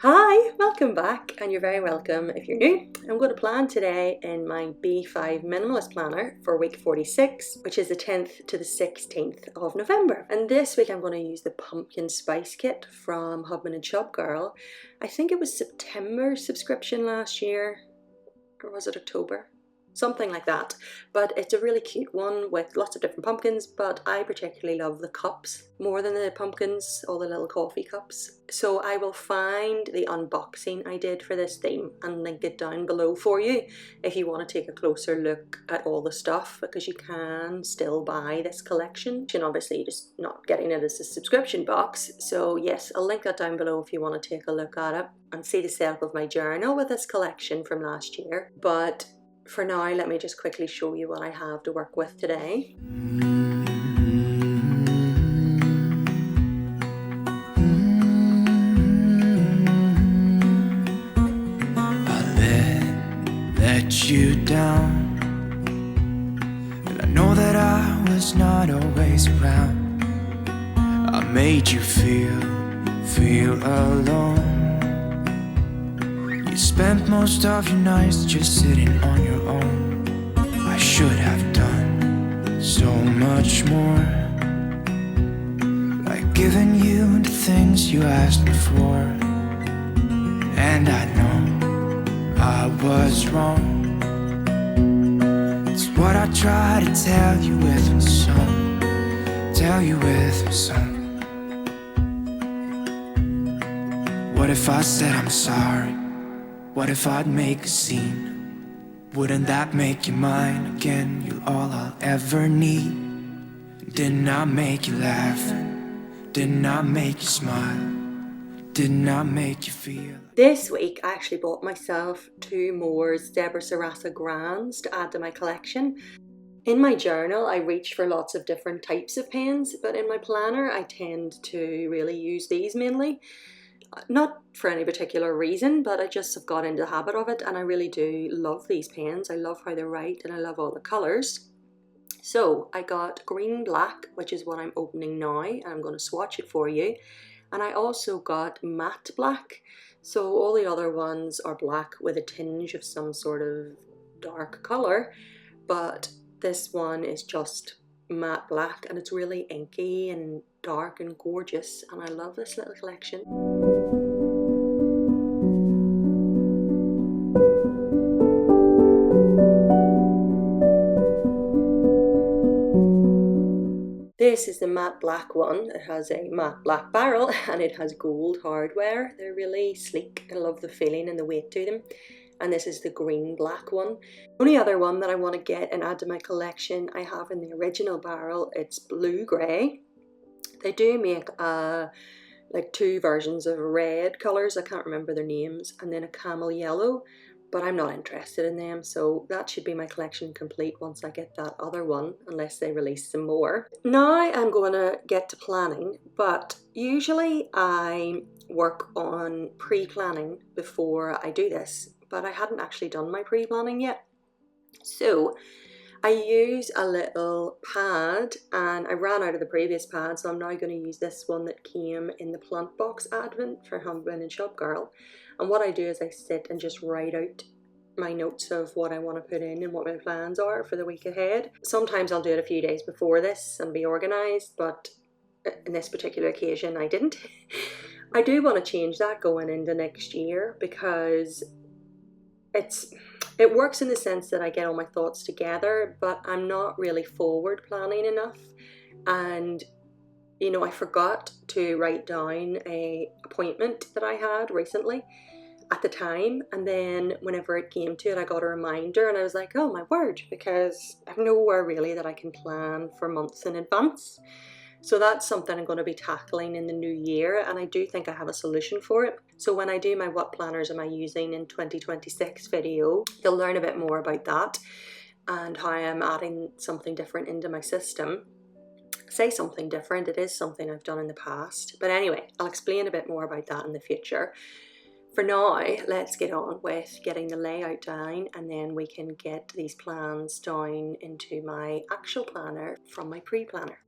Hi, welcome back, and you're very welcome if you're new. I'm going to plan today in my B5 Minimalist Planner for week 46, which is the 10th to the 16th of November. And this week I'm going to use the Pumpkin Spice Kit from Hubman and Chubgirl. I think it was September subscription last year, or was it October? Something like that, but it's a really cute one with lots of different pumpkins, but I particularly love the cups more than the pumpkins, all the little coffee cups. So I will find the unboxing I did for this theme and link it down below for you if you want to take a closer look at all the stuff, because you can still buy this collection. And obviously you're just not getting it as a subscription box, so yes, I'll link that down below if you want to take a look at it and see the setup of my journal with this collection from last year. But for now, let me just quickly show you what I have to work with today. I let you down, and I know that I was not always around. I made you feel alone. You spent most of your nights just sitting on your own. I should have done so much more, like giving you the things you asked me for. And I know I was wrong. It's what I try to tell you with my song, tell you with my song. What if I said I'm sorry? What if I'd make a scene? Wouldn't that make you mine again? You're all I'll ever need. Didn't I make you laugh? Didn't I make you smile? Didn't I make you feel? This week I actually bought myself 2 more Sarasa Grands to add to my collection. In my journal I reach for lots of different types of pens, but in my planner I tend to really use these mainly. Not for any particular reason, but I just have got into the habit of it, and I really do love these pens. I love how they're write and I love all the colours. So I got green black, which is what I'm opening now, and I'm going to swatch it for you. And I also got matte black. So all the other ones are black with a tinge of some sort of dark colour, but this one is just matte black, and it's really inky and dark and gorgeous, and I love this little collection. This is the matte black one. It has a matte black barrel and it has gold hardware. They're really sleek. I love the feeling and the weight to them. And this is the green black one. The only other one that I want to get and add to my collection I have in the original barrel. It's blue grey. They do make like 2 versions of red colours. I can't remember their names. And then a camel yellow. But I'm not interested in them, so that should be my collection complete once I get that other one, unless they release some more. Now I'm going to get to planning, but usually I work on pre-planning before I do this, but I hadn't actually done my pre-planning yet. So I use a little pad, and I ran out of the previous pad, so I'm now going to use this one that came in the plant box advent for Hubman and Chubgirl. And what I do is I sit and just write out my notes of what I want to put in and what my plans are for the week ahead. Sometimes I'll do it a few days before this and be organised, but in this particular occasion I didn't. I do want to change that going into next year, because it works in the sense that I get all my thoughts together, but I'm not really forward planning enough. And you know, I forgot to write down an appointment that I had recently at the time, and then whenever it came to it I got a reminder and I was like, oh my word, because I've nowhere really that I can plan for months in advance. So that's something I'm going to be tackling in the new year, and I do think I have a solution for it. So when I do my what planners am I using in 2026 video, you'll learn a bit more about that and how I'm adding something different into my system. Say something different, it is something I've done in the past, but anyway, I'll explain a bit more about that in the future. For now, let's get on with getting the layout down, and then we can get these plans down into my actual planner from my pre-planner.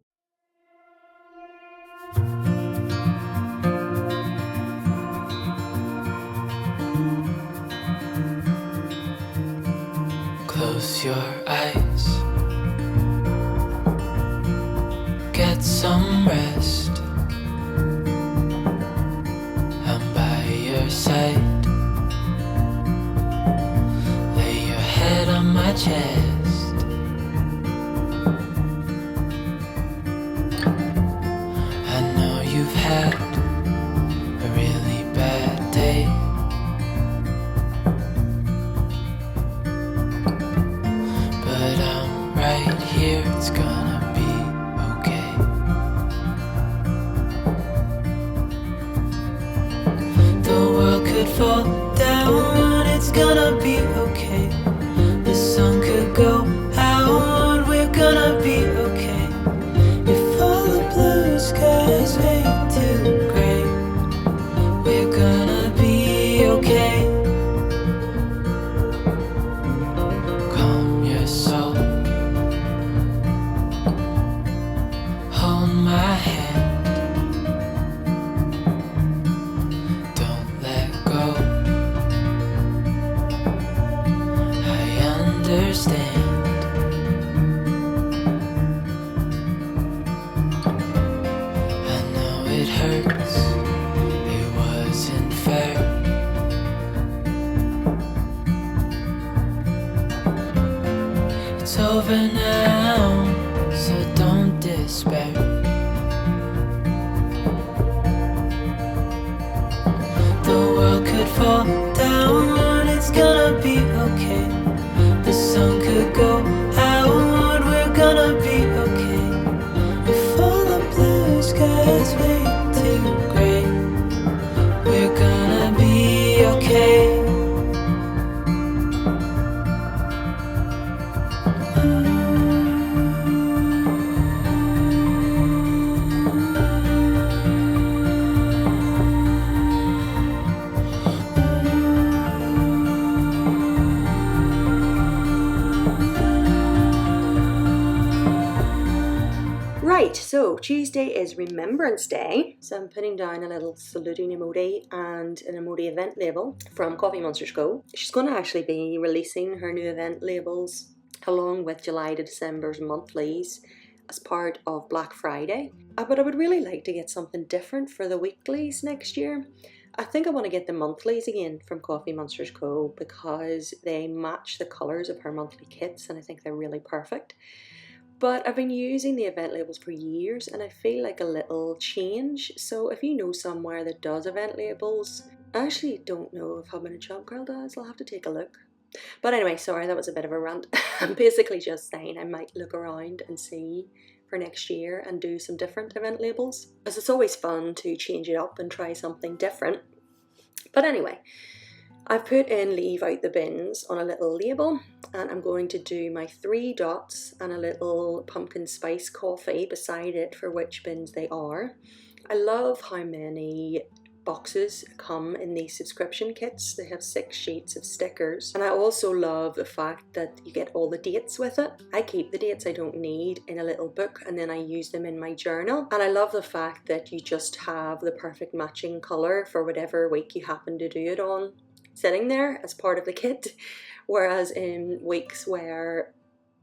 Close your eyes. Get some rest. I'm by your side. Lay your head on my chest. I know you've had a really bad day. But I'm right here, it's gonna be okay. The world could fall down, it's gonna be okay. The sun could go out, we're gonna be okay. If all the blue skies fade to gray, we're gonna be okay. Calm your soul. Hold my hand. Don't let go. I understand. I know it hurts. It wasn't fair. It's over now, so don't despair. The world could fall down, it's gonna be okay. The sun could go out, we're gonna be okay. If all the blue skies fade to gray, we're gonna be okay. Right, so Tuesday is Remembrance Day, so I'm putting down a little saluting emoji and an emoji event label from Monsterz. She's going to actually be releasing her new event labels along with July to December's monthlies as part of Black Friday. But I would really like to get something different for the weeklies next year. I think I want to get the monthlies again from Monsterz because they match the colours of her monthly kits and I think they're really perfect. But I've been using the event labels for years and I feel like a little change. So if you know somewhere that does event labels, I actually don't know if Hubman and Chubgirl does. I'll have to take a look. But anyway, sorry, that was a bit of a rant. I'm basically just saying I might look around and see for next year and do some different event labels. As it's always fun to change it up and try something different. But anyway, I've put in leave out the bins on a little label and I'm going to do my 3 dots and a little pumpkin spice coffee beside it for which bins they are. I love how many boxes come in these subscription kits. They have 6 sheets of stickers and I also love the fact that you get all the dates with it. I keep the dates I don't need in a little book and then I use them in my journal, and I love the fact that you just have the perfect matching colour for whatever week you happen to do it on sitting there as part of the kit, whereas in weeks where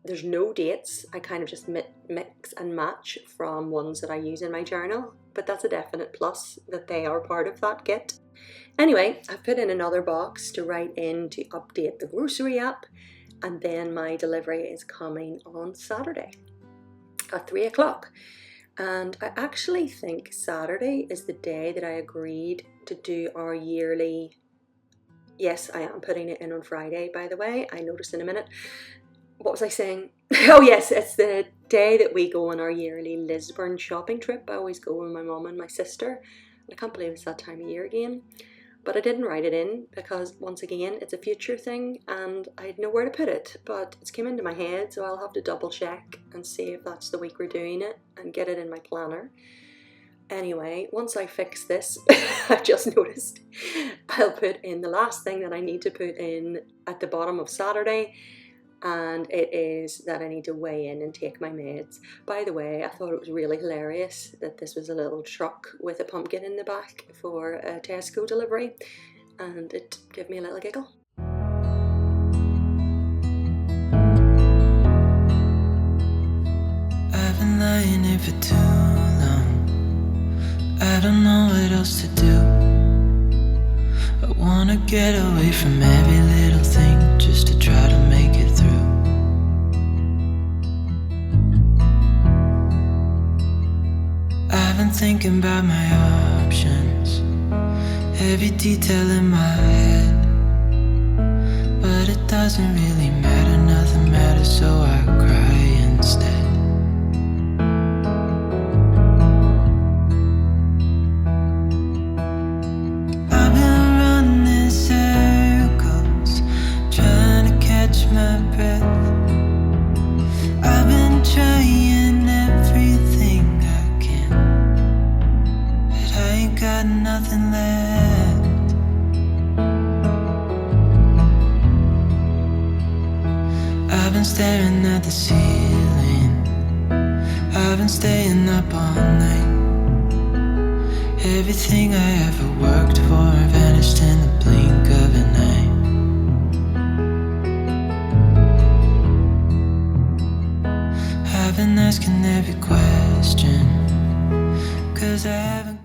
there's no dates I kind of just mix and match from ones that I use in my journal, but that's a definite plus that they are part of that kit. Anyway, I've put in another box to write in to update the grocery app, and then my delivery is coming on Saturday at 3 o'clock. And I actually think Saturday is the day that I agreed to do our yearly. Yes, I am putting it in on Friday, by the way. I noticed in a minute. What was I saying? Oh yes, it's the day that we go on our yearly Lisburn shopping trip. I always go with my mum and my sister. I can't believe it's that time of year again. But I didn't write it in because, once again, it's a future thing and I had nowhere to put it. But it's came into my head, so I'll have to double check and see if that's the week we're doing it and get it in my planner. Anyway, once I fix this, I've just noticed, I'll put in the last thing that I need to put in at the bottom of Saturday, and it is that I need to weigh in and take my meds. By the way, I thought it was really hilarious that this was a little truck with a pumpkin in the back for a Tesco delivery, and it gave me a little giggle. lying here for too long. I don't know what else to do. I wanna get away from every little thing just to try to make it through. I've been thinking about my options, every detail in my head, but it doesn't really matter, nothing matters, so I cry instead. I've been running circles, trying to catch my breath. I've been trying everything I can, but I ain't got nothing left. I've been staring at the ceiling, I've been staying up all night. Everything I ever worked for vanished in the blink of an eye. I've been asking every question, 'cause I haven't